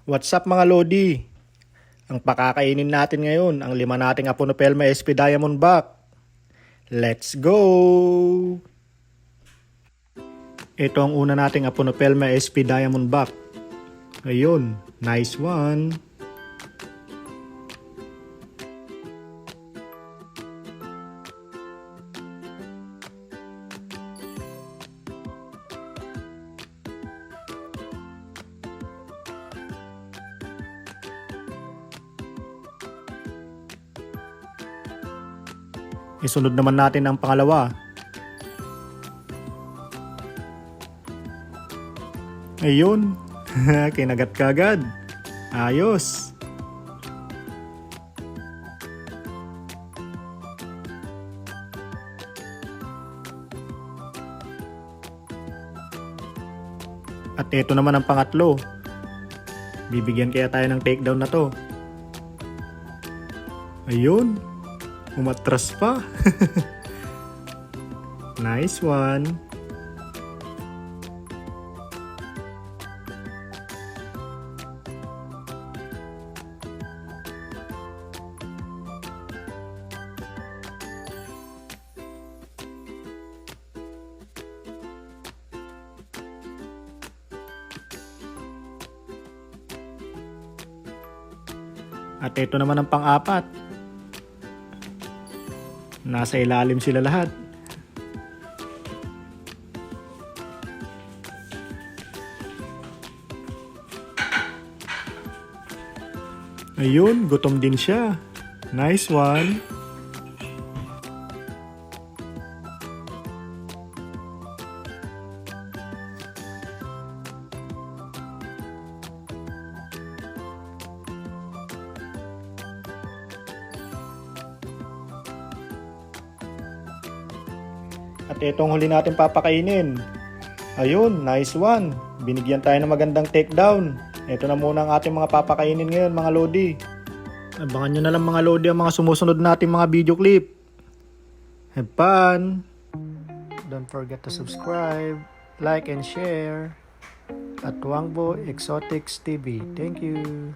What's up mga Lodi? Ang pakakainin natin ngayon, ang 5 nating Aponopelma SP Diamondback. Let's go! Ito ang una nating Aponopelma SP Diamondback. Ayun, nice one. Isunod naman natin ang pangalawa. Ayun, kinagat kagad. Ayos. At ito naman ang pangatlo. Bibigyan kaya tayo ng takedown na to. Ayun. Umatras pa. Nice one. At ito naman ang pang-apat. Nasa ilalim sila lahat. Ayun, gutom din siya. Nice one. At itong huli natin papakainin. Ayun, nice one. Binigyan tayo ng magandang takedown. Ito na muna ang ating mga papakainin ngayon mga Lodi. Abangan nyo na lang mga Lodi ang mga sumusunod nating mga video clip. Have fun! Don't forget to subscribe, like and share at Wangbo Exotics TV. Thank you!